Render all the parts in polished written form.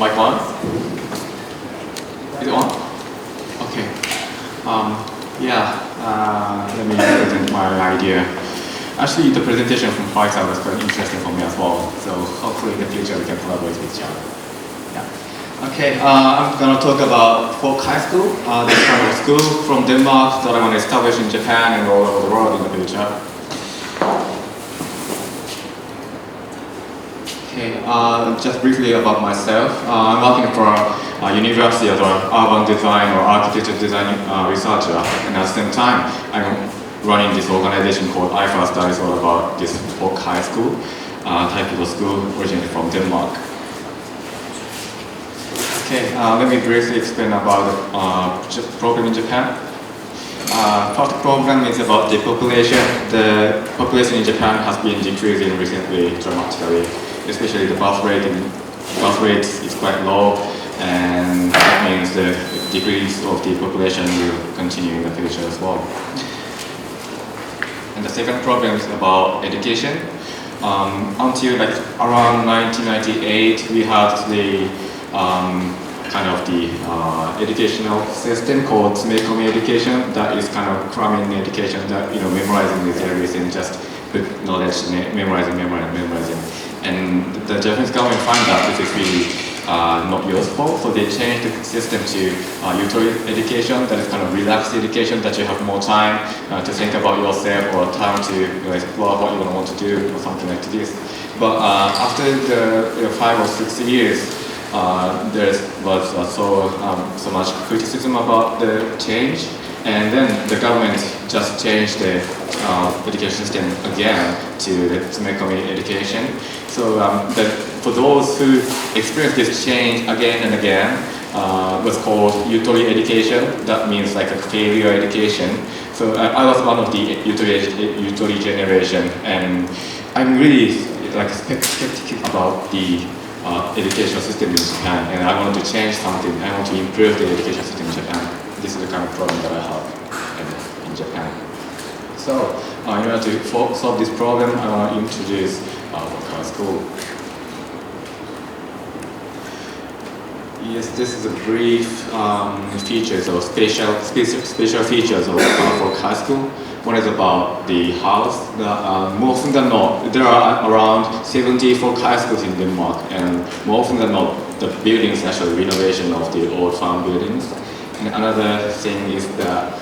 mic on? Is it on? Okay. Let me present my idea. Actually, the presentation from Pfizer was quite interesting for me as well. So hopefully in the future we can collaborate with each other. Yeah. Okay. I'm gonna talk about folk high school. This kind of school from Denmark that I want to establish in Japan and all over the world in the future. Okay, just briefly about myself. I'm working for a university as an urban design or architecture design researcher, and at the same time, I'm running this organization called AYARF that is all about this folk high school, type of school originally from Denmark. Okay, let me briefly explain about the program in Japan. First program is about the population. The population in Japan has been decreasing recently dramatically. Especially the birth rate is quite low, and that means the decrease of the population will continue in the future as well. And the second problem is about education. Until like around 1998, we had the kind of the educational system called Takumi education. That is kind of cramming education, that memorizing the theories and just put knowledge, memorizing. And the Japanese government found that this is really not useful, so they changed the system to utility education, that is kind of relaxed education, that you have more time to think about yourself or time to explore what you want to do or something like this. But after the 5 or 6 years, there was so much criticism about the change, and then the government just changed the education system again to the Takumi education. So for those who experience this change again and again, was called utility education. That means like a failure education. So I was one of the utility generation, and I'm really like skeptical about the educational system in Japan, and I want to change something. I want to improve the education system in Japan. This is the kind of problem that I have in Japan. So in order to solve this problem, I want to introduce folk school. Yes, this is a brief features or special features of folk high school. One is about the house. More often than not, there are around 70 folk high schools in Denmark, and more often than not, the buildings actually renovation of the old farm buildings. And another thing is that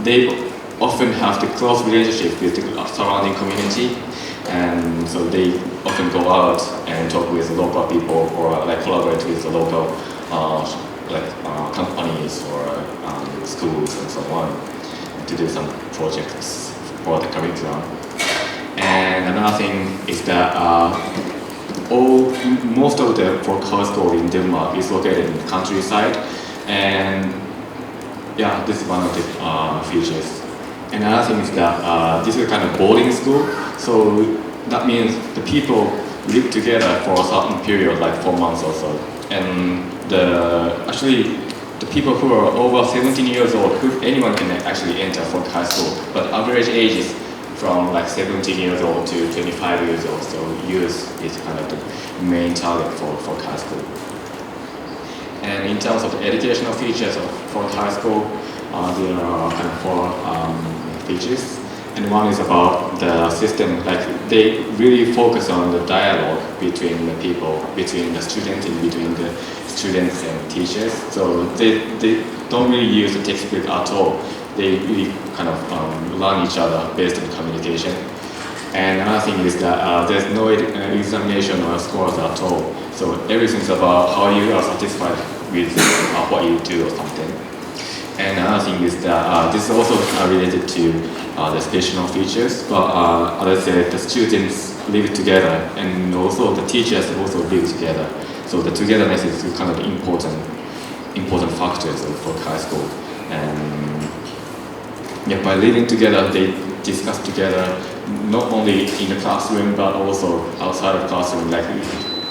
they often have the close relationship with the surrounding community, and so they often go out and talk with local people or like collaborate with the local companies or schools and so on to do some projects for the curriculum. And another thing is that most of the folk high school in Denmark is located in the countryside, and yeah, this is one of the features. And another thing is that this is a kind of boarding school, so that means the people live together for a certain period, like 4 months or so. And actually, the people who are over 17 years old, anyone can actually enter folk high school, but average age is from like 17 years old to 25 years old, so youth is kind of the main target for folk high school. And in terms of the educational features of folk high school, there are kind of 4 features. And one is about the system, like they really focus on the dialogue between the people, between the students and between the students and teachers. So they don't really use the textbook at all. They really kind of learn each other based on communication. And another thing is that there's no examination or scores at all. So everything's about how you are satisfied with what you do or something. And another thing is that this is also related to the educational features, but as I said, the students live together, and also the teachers also live together. So the togetherness is kind of important factors for high school. And yeah, by living together, they discuss together, not only in the classroom, but also outside of the classroom, like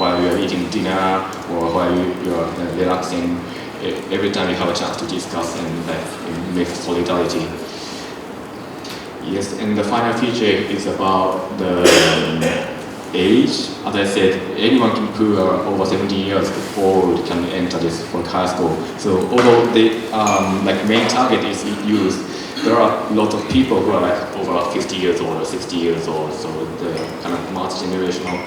while you are eating dinner or while you are relaxing. Every time you have a chance to discuss and make solidarity. Yes, and the final feature is about the age. As I said, anyone who are over 17 years old can enter this for high school. So although the main target is youth, there are a lot of people who are like over 50 years old or 60 years old. So the kind of multi-generational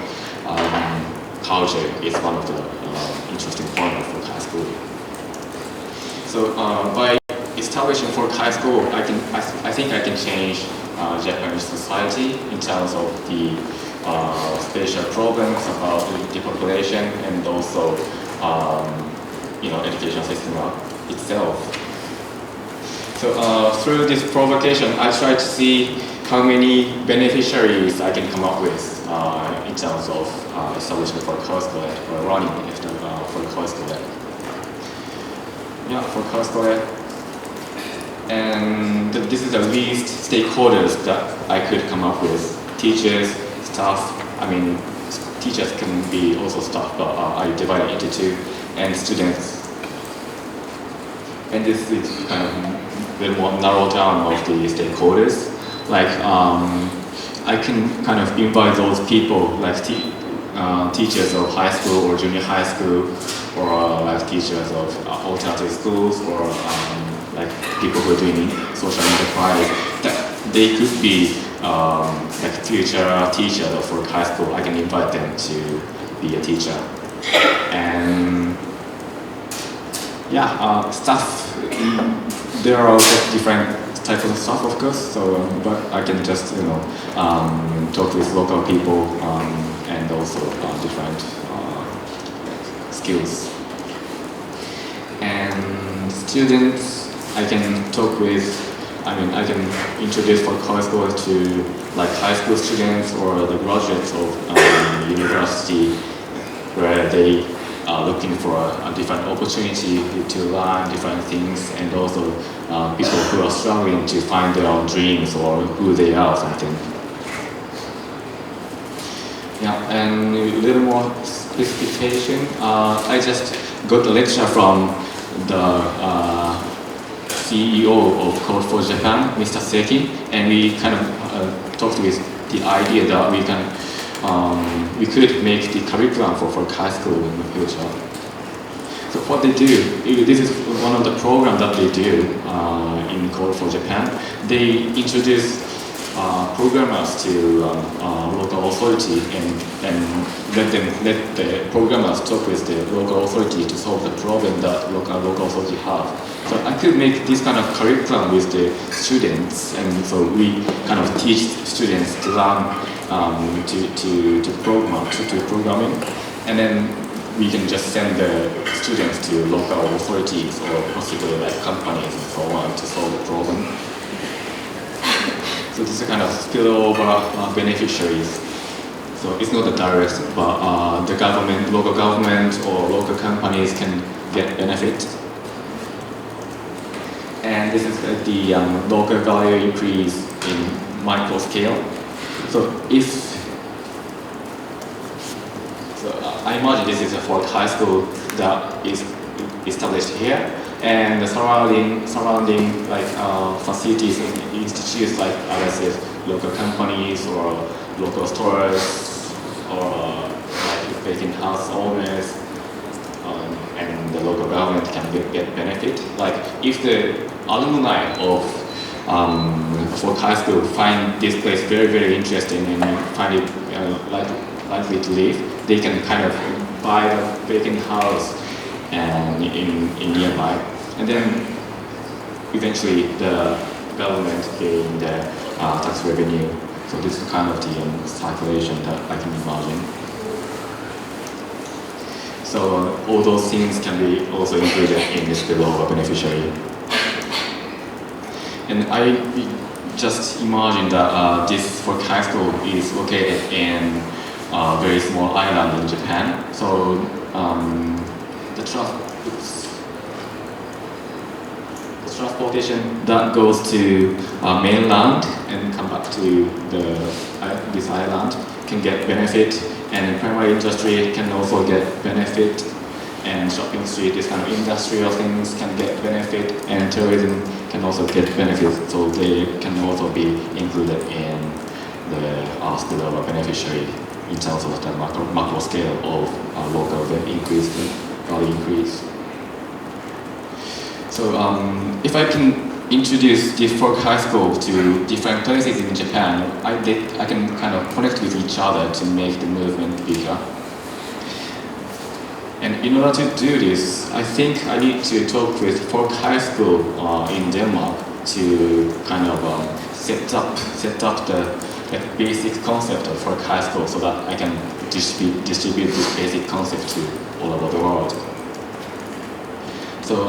culture is one of the interesting points of high school. So by establishing for high school, I think I can change Japanese society in terms of the special programs about the population and also education system itself. So through this provocation, I try to see how many beneficiaries I can come up with in terms of establishment for high school or running for high school. Yeah, for high school. And this is the least stakeholders that I could come up with. Teachers, staff, teachers can be also staff, but I divide it into two, and students. And this is kind of a bit more narrow down of the stakeholders. Like, I can kind of invite those people, like teachers of high school or junior high school, or like teachers of alternative schools, or like people who are doing social enterprise, that they could be like future teachers for high school. I can invite them to be a teacher. And yeah, staff, there are different types of staff, of course, so but I can just talk with local people and also different skills. And students, I can talk with, I can introduce for high school to like high school students or the graduates of university, where they are looking for a different opportunity to learn different things, and also people who are struggling to find their own dreams or who they are or something. Yeah, and a little more specification. I just got a lecture from the CEO of Code for Japan, Mr. Seki, and we kind of talked with the idea that we could make the curriculum for high school in the future. So what they do, this is one of the programs that they do in Code for Japan. They introduce programmers to local authority and let the programmers talk with the local authority to solve the problem that local authority have. So I could make this kind of curriculum with the students, and so we kind of teach students to learn to programming, and then we can just send the students to local authorities or possibly like companies and so on to solve the problem. So this is kind of spillover beneficiaries. So it's not a direct, but the government, local government or local companies can get benefit. And this is the local value increase in micro scale. So I imagine this is a for high school that is established here, and the surrounding like facilities and institutes like local companies or local stores or like vacant house owners, and the local government can get benefit. Like if the alumni of for high school find this place very, very interesting and find it likely to live, they can kind of buy a vacant house in nearby, and then eventually the government gain the tax revenue. So this is kind of the circulation that I can imagine. So all those things can be also included in this below beneficiary. And I just imagine that this for high school is located in a very small island in Japan. So the transportation that goes to mainland and come back to this island can get benefit, and primary industry can also get benefit, and shopping street, this kind of industrial things can get benefit, and tourism can also get benefit, so they can also be included in the spillover beneficiary in terms of the macro scale of local value increase. So if I can introduce the folk high school to different places in Japan, I can kind of connect with each other to make the movement bigger. And in order to do this, I think I need to talk with folk high school in Denmark to kind of set up the basic concept of folk high school so that I can distribute this basic concept to all over the world. So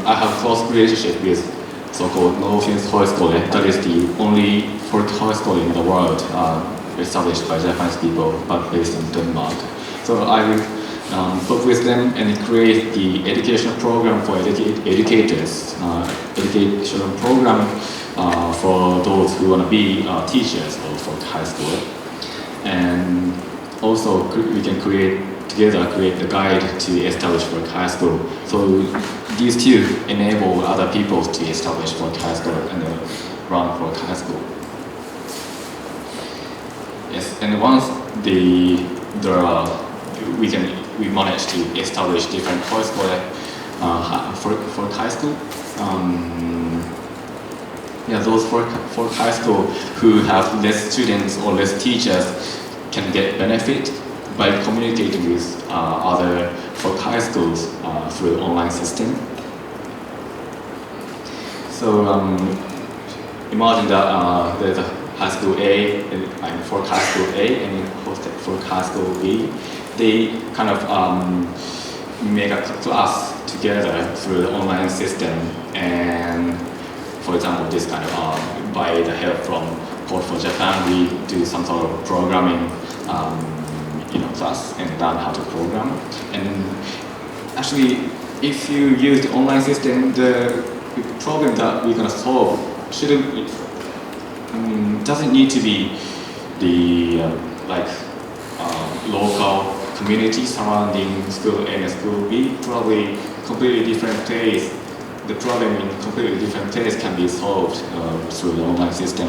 I have close relationship with so-called Norwegian Højskole. That is the only folk high school in the world established by Japanese people but based in Denmark. So I will talk with them and create the educational program for educators, educational program for those who want to be teachers of folk high school. And also we can create the guide to establish folk high school. So these two enable other people to establish folk high school and run folk high school. Yes, and once we managed to establish different folk high school. Those folk high school who have less students or less teachers can get benefit by communicating with other folk high schools through online system. So imagine that there's a high school A and folk high school A and folk high school B. They kind of make a class together through the online system, and for example, this kind of by the help from Code for Japan, we do some sort of programming class and learn how to program. And actually, if you use the online system, the problem that we're gonna solve doesn't need to be the local community surrounding school A and school B. Probably completely different place. The problem in completely different place can be solved through the online system.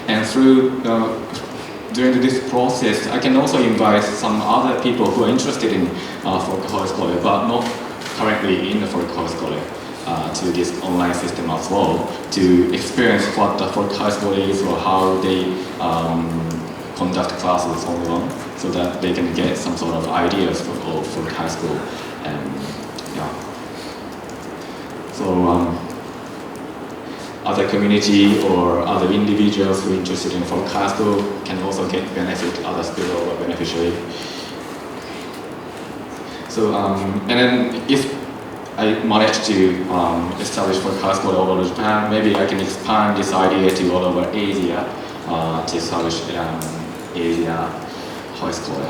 And during this process, I can also invite some other people who are interested in folk high school, but not currently in the folk high school, to this online system as well, to experience what the folk high school is or how they conduct classes online, so that they can get some sort of ideas for folk high school. So other community or other individuals who are interested in folk high school can also get benefit, other spillover beneficiary. So and then if I manage to establish folk high school all over Japan, maybe I can expand this idea to all over Asia to establish Asia high school.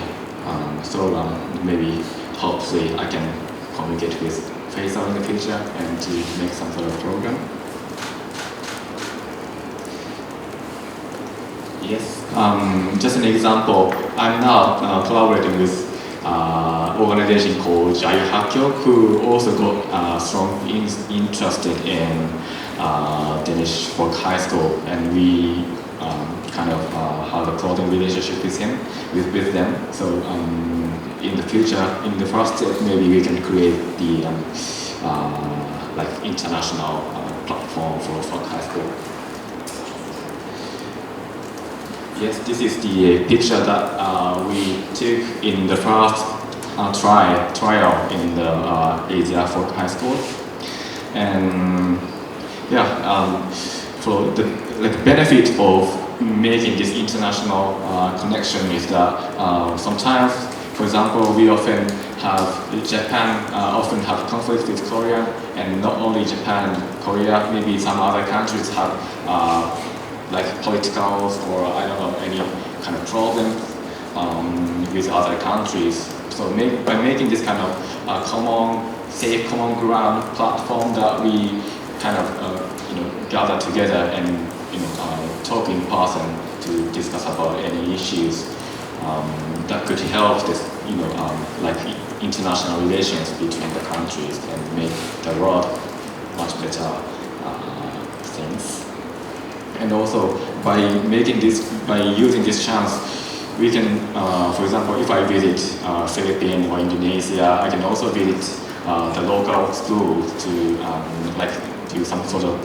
Maybe hopefully I can communicate with Faisal in the future and to make some sort of program. Yes, just an example. I'm now collaborating with organization called AYARF Fellows, who also got strong interested in Danish folk high school, and we kind of have a close relationship with them. So in the future, in the first step, maybe we can create the international platform for folk high school. Yes, this is the picture that we took in the first trial in the Asia folk high school, and for the benefit of making this international connection is that sometimes, for example, we often have Japan often have conflict with Korea, and not only Japan, Korea, maybe some other countries have politicals or I don't know, any kind of problems with other countries. So by making this kind of safe common ground platform that we kind of gather together and talk in person to discuss about any issues that could help this international relations between the countries and make the world much better things. And also by using this chance, we can, for example, if I visit Philippines or Indonesia, I can also visit the local school to like do some sort of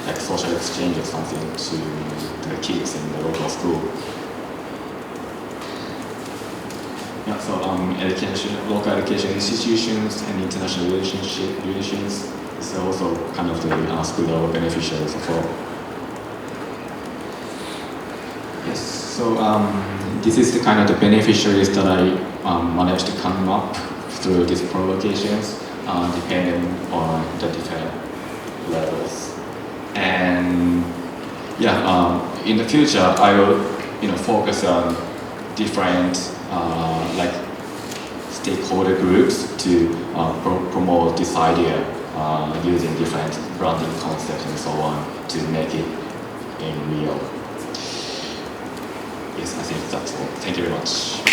like social exchange or something to the kids in the local school. Yeah, so local education institutions and international relations is also kind of the school level beneficiaries as well. Yes, so this is the kind of the beneficiaries that I managed to come up through these provocations, depending on the different levels. And yeah, in the future, I will focus on different like stakeholder groups to promote this idea using different branding concepts and so on to make it in real. Yes, I think that's all. Thank you very much.